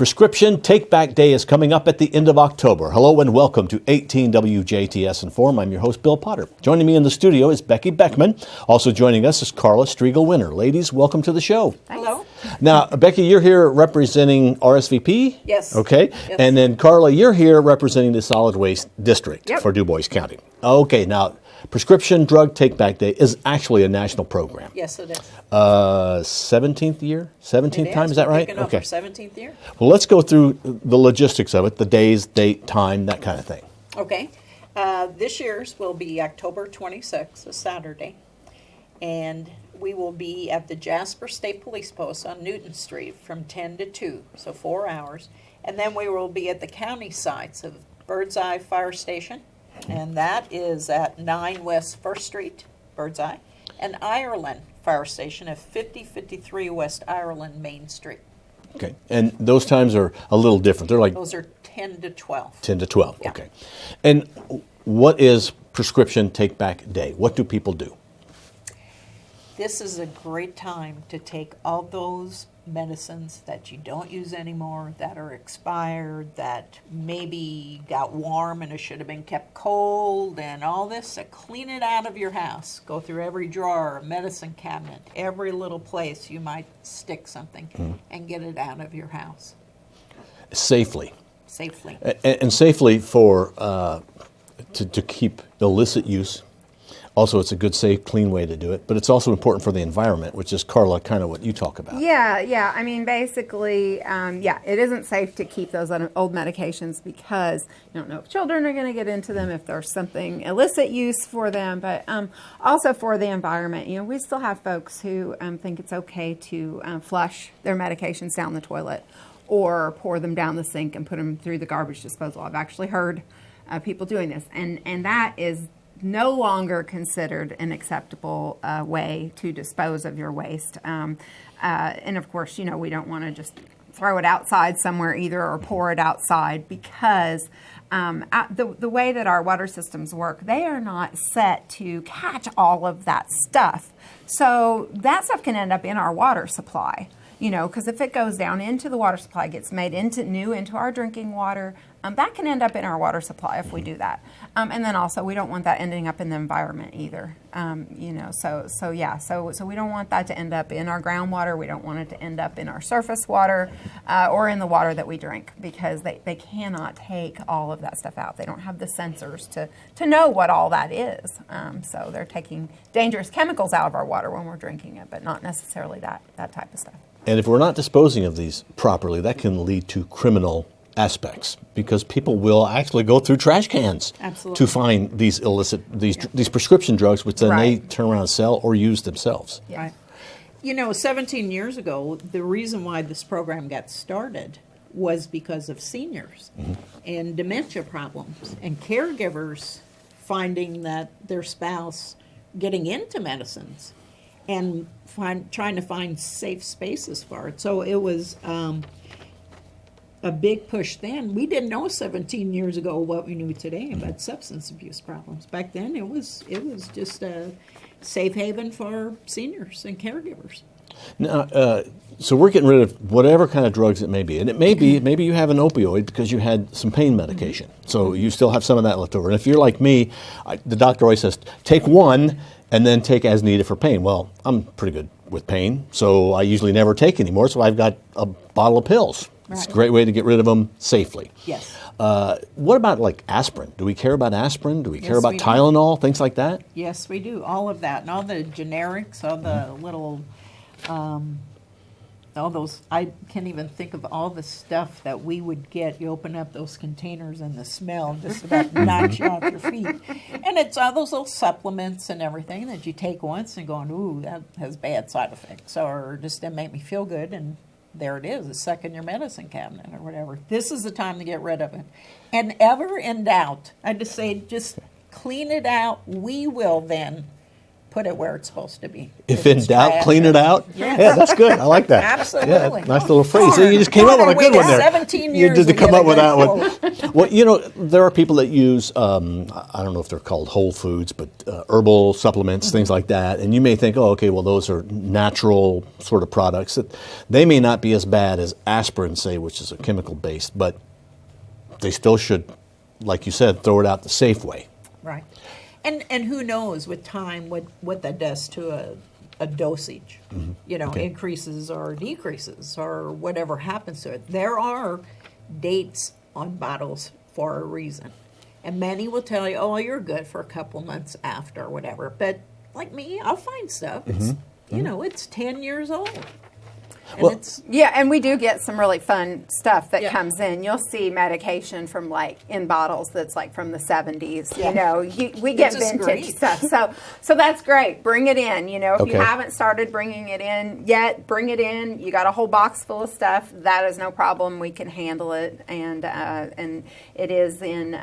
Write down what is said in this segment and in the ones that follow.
Prescription Take-Back Day is coming up at the end of October. Hello and welcome to 18 WJTS in.form. I'm your host, Bill Potter. Joining me in the studio is Becky Beckman. Also joining us is Carla Striegel-Winner. Ladies, welcome to the show. Hello. Now, Becky, you're here representing RSVP? Yes. Okay. Yes. And then, Carla, you're here representing the Solid Waste District for Dubois County. Okay. Now, Prescription Drug Take-Back Day is actually a national program. Yes, it is. 17th year? 17th time, is that right? Okay. 17th year. Well, let's go through the logistics of it, the days, date, time, that kind of thing. Okay. This year's will be October 26th, a Saturday. And we will be at the Jasper State Police Post on Newton Street from 10 to 2, so 4 hours. And then we will be at the county sites of Birdseye Fire Station, and that is at 9 West 1st Street, Birdseye, and Ireland Fire Station at 5053 West Ireland Main Street. Okay, and those times are a little different. They're like Those are 10 to 12. 10 to 12, Yeah. okay. And what is Prescription Take-Back Day? What do people do? This is a great time to take all those medicines that you don't use anymore, that are expired, that maybe got warm and it should have been kept cold, and all this, to clean it out of your house. Go through every drawer, medicine cabinet, every little place you might stick something, and get it out of your house. Safely. Safely. And safely for, to keep illicit use. Also, it's a good, safe, clean way to do it, but it's also important for the environment, which is, Carla, kind of what you talk about. Yeah. I mean, basically, it isn't safe to keep those old medications because you don't know if children are going to get into them, if there's something illicit use for them, but also for the environment. You know, we still have folks who think it's okay to flush their medications down the toilet or pour them down the sink and put them through the garbage disposal. I've actually heard people doing this, and that is no longer considered an acceptable way to dispose of your waste. And of course, you know, we don't want to just throw it outside somewhere either or pour it outside because the way that our water systems work, they are not set to catch all of that stuff. So that stuff can end up in our water supply. You know, because if it goes down into the water supply, gets made into our drinking water, that can end up in our water supply if we do that. And then also, we don't want that ending up in the environment either. You know, so we don't want that to end up in our groundwater. We don't want it to end up in our surface water or in the water that we drink because they cannot take all of that stuff out. They don't have the sensors to know what all that is. So they're taking dangerous chemicals out of our water when we're drinking it, but not necessarily that type of stuff. And if we're not disposing of these properly, that can lead to criminal aspects because people will actually go through trash cans to find these illicit, these prescription drugs, which then they turn around and sell or use themselves. Yeah. Right. You know, 17 years ago, the reason why this program got started was because of seniors and dementia problems and caregivers finding that their spouse getting into medicines and trying to find safe spaces for it. So it was a big push then. We didn't know 17 years ago what we knew today about substance abuse problems. Back then, it was just a safe haven for seniors and caregivers. Now, so we're getting rid of whatever kind of drugs it may be. And it may be, maybe you have an opioid because you had some pain medication. So you still have some of that left over. And if you're like me, the doctor always says, take one and then take as needed for pain. Well, I'm pretty good with pain, so I usually never take anymore. So I've got a bottle of pills. Right. It's a great way to get rid of them safely. Yes. What about like aspirin? Do we care about aspirin? Do we care about Tylenol, things like that? Yes, we do. All of that. And all the generics, all the little, all those, I can't even think of all the stuff that we would get. You open up those containers and the smell just about knocks you off your feet. And it's all those little supplements and everything that you take once and going, ooh, that has bad side effects. Or just didn't make me feel good. And there it is. It's stuck in your medicine cabinet or whatever. This is the time to get rid of it. And ever in doubt, I just say, just clean it out. We will then put it where it's supposed to be. If in it's doubt, trash, clean it out. Yes. Yeah, that's good. I like that. Absolutely. Yeah, nice little phrase. See, you just came up with a good one there. 17 You years did to to come get up a with good that one. Well, you know, there are people that use, I don't know if they're called whole foods, but herbal supplements, things like that. And you may think, oh, okay, well, those are natural sort of products. They may not be as bad as aspirin, say, which is a chemical based, but they still should, like you said, throw it out the safe way. Right. And who knows with time what that does to a dosage, you know, Okay. increases or decreases or whatever happens to it. There are dates on bottles for a reason. And many will tell you, oh, you're good for a couple months after or whatever. But like me, I'll find stuff. It's, you know, it's 10 years old. And Well, it's, Yeah, and we do get some really fun stuff that Yeah. comes in. You'll see medication from like in bottles that's like from the 70s. Yeah. You know, we get It's just vintage great. stuff. So that's great. Bring it in. You know, if you Okay. haven't started bringing it in yet, bring it in. You got a whole box full of stuff. That is no problem. We can handle it, and it is in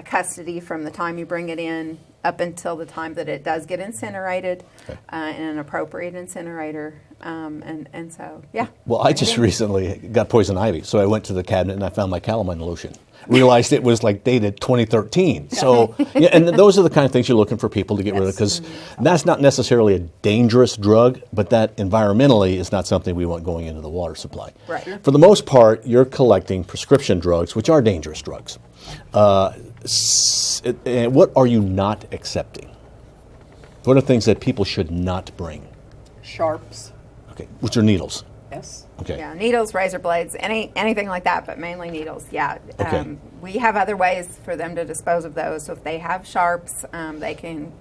custody from the time you bring it in up until the time that it does get incinerated in an appropriate incinerator. And so, yeah. Well, I just recently got poison ivy, so I went to the cabinet and I found my calamine lotion. Realized it was like dated 2013. So, yeah, and those are the kind of things you're looking for people to get rid of, because that's not necessarily a dangerous drug, but that environmentally is not something we want going into the water supply. Right. Sure. For the most part, you're collecting prescription drugs, which are dangerous drugs. And what are you not accepting? What are things that people should not bring? sharps, Okay, which are needles. yes. Okay. Yeah, needles, razor blades, anything like that, but mainly needles. Yeah. Okay. We have other ways for them to dispose of those. So if they have sharps, they can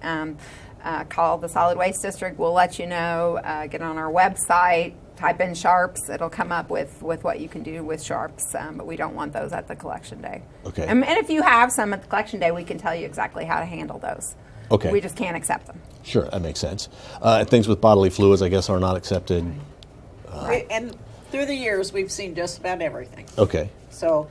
call the solid waste district. We'll let you know. Get on our website, type in sharps. It'll come up with what you can do with sharps. But we don't want those at the collection day. Okay. And if you have some at the collection day, we can tell you exactly how to handle those. Okay. We just can't accept them. Sure, that makes sense. Things with bodily fluids, I guess, are not accepted. And through the years, we've seen just about everything. Okay. So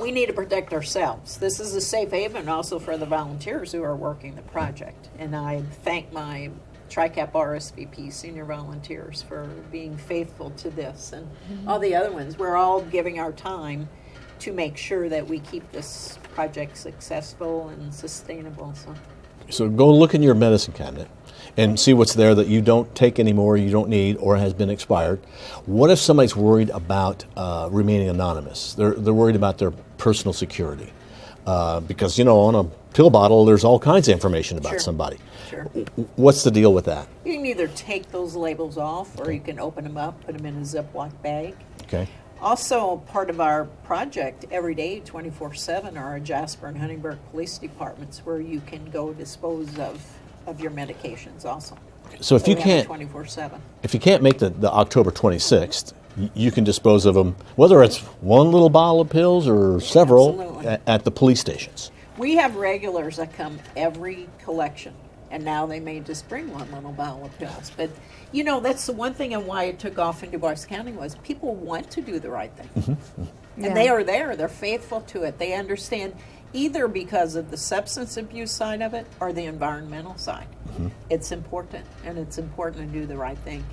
we need to protect ourselves. This is a safe haven also for the volunteers who are working the project. And I thank my TRICAP RSVP senior volunteers for being faithful to this. And all the other ones, we're all giving our time to make sure that we keep this project successful and sustainable. So go look in your medicine cabinet and see what's there that you don't take anymore, you don't need, or has been expired. What if somebody's worried about remaining anonymous? They're worried about their personal security. Because, you know, on a pill bottle, there's all kinds of information about Sure. somebody. Sure. What's the deal with that? You can either take those labels off or you can open them up, put them in a Ziploc bag. Okay. Also, part of our project every day, 24/7, are our Jasper and Huntingburg police departments where you can go dispose of your medications also. So if you we have can't, 24/7. if you can't make the October 26th, you can dispose of them, whether it's one little bottle of pills or several, Absolutely. at the police stations. We have regulars that come every collection, and now they may just bring one little bottle of pills. But, you know, that's the one thing and why it took off in Dubois County was people want to do the right thing. Yeah. And they are there. They're faithful to it. They understand either because of the substance abuse side of it or the environmental side. It's important, and it's important to do the right thing.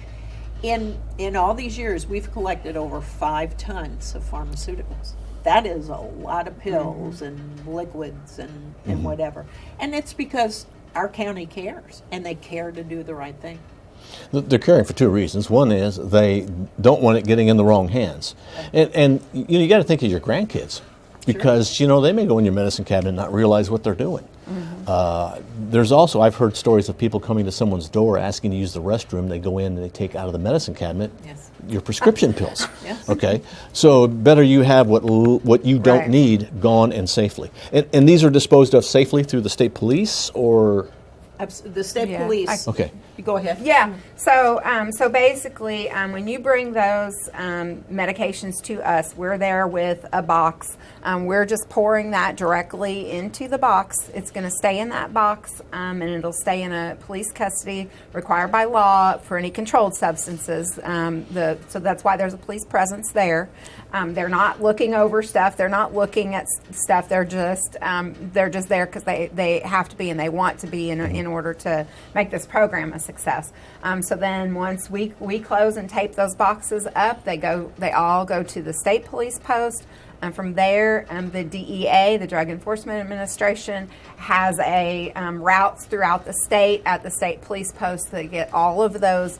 In all these years, we've collected over 5 tons of pharmaceuticals. That is a lot of pills and liquids and whatever. And it's because our county cares, and they care to do the right thing. They're caring for 2 reasons. One is they don't want it getting in the wrong hands. And you know, you got to think of your grandkids, because, you know, they may go in your medicine cabinet and not realize what they're doing. There's also, I've heard stories of people coming to someone's door asking to use the restroom. They go in and they take out of the medicine cabinet Yes. your prescription pills. Yes. Okay, so better you have what you don't Right. need gone and safely. And these are disposed of safely through the state police, or The state Yeah, police okay. You go ahead. Yeah. So basically, when you bring those medications to us, we're there with a box. We're just pouring that directly into the box. It's going to stay in that box, and it'll stay in a police custody required by law for any controlled substances. So that's why there's a police presence there. They're not looking over stuff. They're not looking at stuff. They're just there because they have to be and they want to be in order to make this program a success. So then once we close and tape those boxes up, they all go to the state police post. And from there, the DEA, the Drug Enforcement Administration, has routes throughout the state at the state police posts. They get all of those,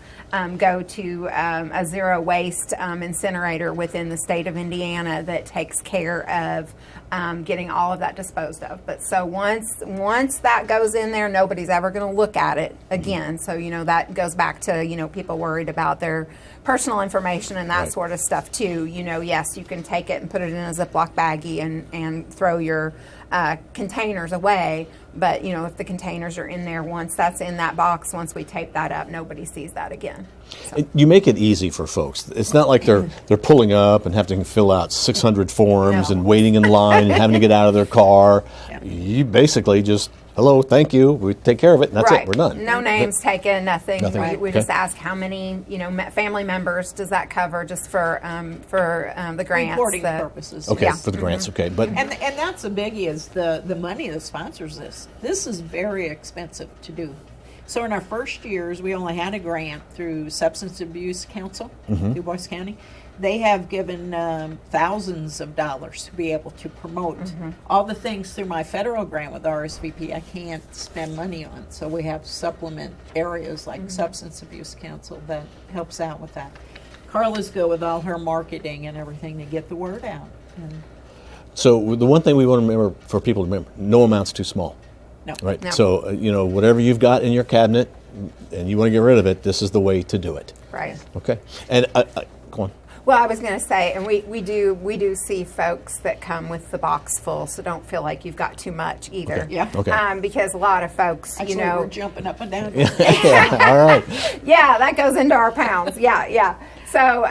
go to a zero waste incinerator within the state of Indiana that takes care of getting all of that disposed of. But so once that goes in there, nobody's ever going to look at it again. So, that goes back to, people worried about their personal information and that Right. sort of stuff too. Yes, you can take it and put it in a Ziploc baggie and throw your containers away. But, if the containers are in there, once that's in that box, once we tape that up, nobody sees that again. So. You make it easy for folks. It's not like they're pulling up and having to fill out 600 forms No. and waiting in line and having to get out of their car. Yeah. You basically just, hello, thank you, we take care of it, and that's it, we're done. No names taken, nothing. Nothing. We, Right. we just ask how many, family members does that cover just for the grants. Reporting purposes. Okay, Yeah. for the grants, okay. But And that's a biggie is the money that sponsors this. This is very expensive to do. So in our first years, we only had a grant through Substance Abuse Council, Dubois County. They have given thousands of dollars to be able to promote all the things through my federal grant with RSVP I can't spend money on. So we have supplement areas like Substance Abuse Council that helps out with that. Carla's good with all her marketing and everything to get the word out. And so the one thing we want to remember, for people to remember, no amount's too small. no. Right. No. So, whatever you've got in your cabinet and you want to get rid of it, this is the way to do it. Right. Okay. And go on. Well, I was going to say, and we do see folks that come with the box full, so don't feel like you've got too much either. Okay. Yeah. Okay. Because a lot of folks, Actually, we're jumping up and down. Yeah, all right. yeah, that goes into our pounds. Yeah. So,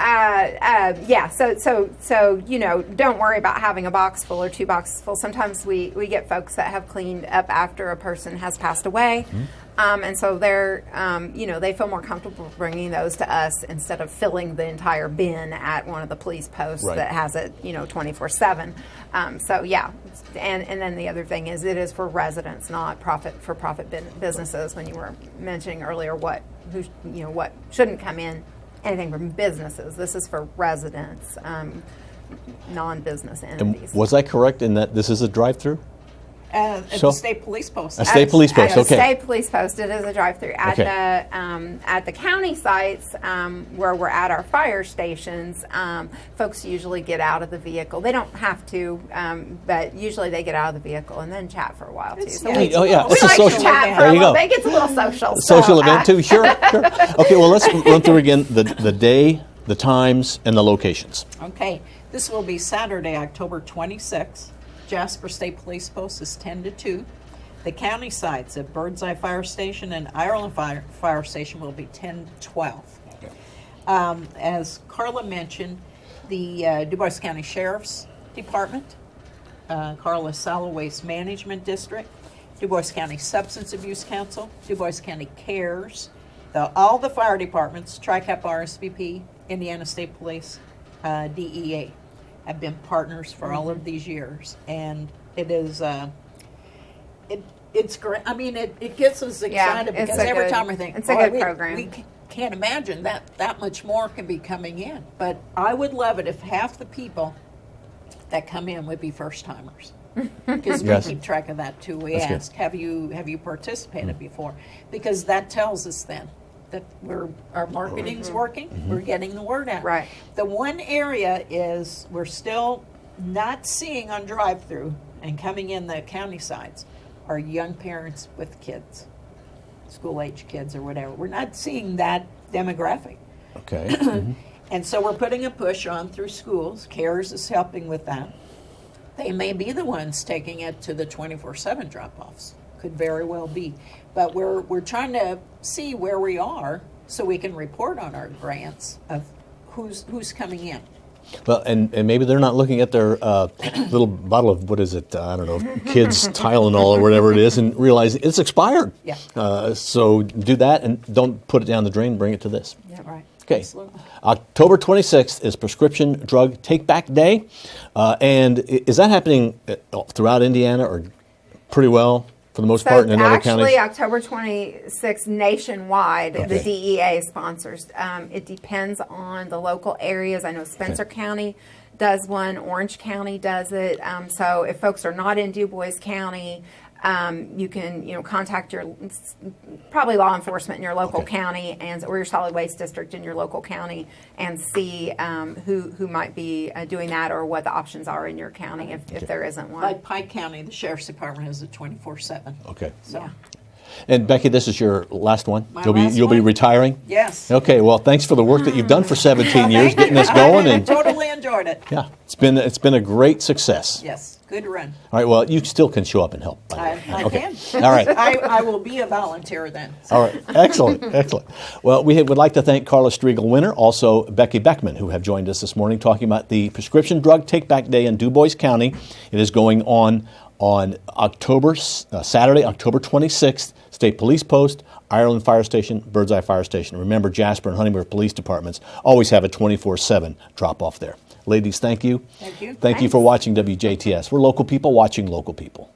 don't worry about having a box full or two boxes full. Sometimes we get folks that have cleaned up after a person has passed away. And so they're, they feel more comfortable bringing those to us instead of filling the entire bin at one of the police posts Right. that has it, 24/7. And then the other thing is it is for residents, not for-profit businesses. When you were mentioning earlier what shouldn't come in, anything from businesses. This is for residents, non-business And entities. was I correct in that this is a drive-through? At So- the state police post. A state police post, At the okay. state police post, it is a drive-through. Okay. At the county sites, where we're at our fire stations, folks usually get out of the vehicle. They don't have to, but usually they get out of the vehicle and then chat for a while too. It's- So yeah, we, it's a Oh, yeah, little we it's a like social- to chat event. for There a you little go. bit. It gets a little social. Social So, event too, sure. Okay, well, let's run through again the day, the times, and the locations. Okay, this will be Saturday, October 26th. Jasper State Police Post is 10 to 2. The county sites at Birdseye Fire Station and Ireland Fire Station will be 10 to 12. As Carla mentioned, the Dubois County Sheriff's Department, Carla Solid Waste Management District, Dubois County Substance Abuse Council, Dubois County CARES, all the fire departments, TRICAP, RSVP, Indiana State Police, DEA, have been partners for all of these years, and it is it's great. I mean, it gets us excited it's because a every good- time we think it's a "Boy, good program." We can't imagine that much more can be coming in. But I would love it if half the people that come in would be first timers. Because we Yes. keep track of that too. We That's good. ask, have you participated before? Because that tells us then that our marketing's working, we're getting the word out. Right. The one area is we're still not seeing on drive-through and coming in the county sides are young parents with kids, school-age kids or whatever. We're not seeing that demographic. Okay. And so we're putting a push on through schools. CARES is helping with that. They may be the ones taking it to the 24/7 drop-offs. could very well be. But we're trying to see where we are so we can report on our grants of who's coming in. Well, and maybe they're not looking at their little bottle of, what is it, I don't know, kids Tylenol or whatever it is, and realize it's expired. Yeah. So do that and don't put it down the drain, bring it to this. Yeah, right. Okay. Absolutely. October 26th is Prescription Drug Take Back Day. And is that happening throughout Indiana or pretty well for the most part and in other counties? Actually, October 26th nationwide, Okay. the DEA sponsors. It depends on the local areas. I know Spencer County does one, Orange County does it. So if folks are not in Dubois County, you can contact your probably law enforcement in your local county or your solid waste district in your local county and see who might be doing that or what the options are in your county if there isn't one. Like Pike County, the Sheriff's Department has a 24/7. Okay. So, Yeah. And Becky, this is your last one? My You'll last be one? retiring? yes. Okay, well, thanks for the work that you've done for 17 years, Thank you. getting us going. I And totally enjoyed it. yeah, it's been a great success. Yes, good run. All right, well, you still can show up and help. by the way. I Okay. can. All right. I will be a volunteer then. All right, excellent, excellent. Well, we would like to thank Carla Striegel-Winner, also Becky Beckman, who have joined us this morning talking about the Prescription Drug Take Back Day in Dubois County. It is going on Saturday, October 26th, State Police Post, Ireland Fire Station, Birdseye Fire Station. Remember, Jasper and Huntingburg Police Departments always have a 24/7 drop-off there. Ladies, thank you. Thank you. Thank you for watching WJTS. We're local people watching local people.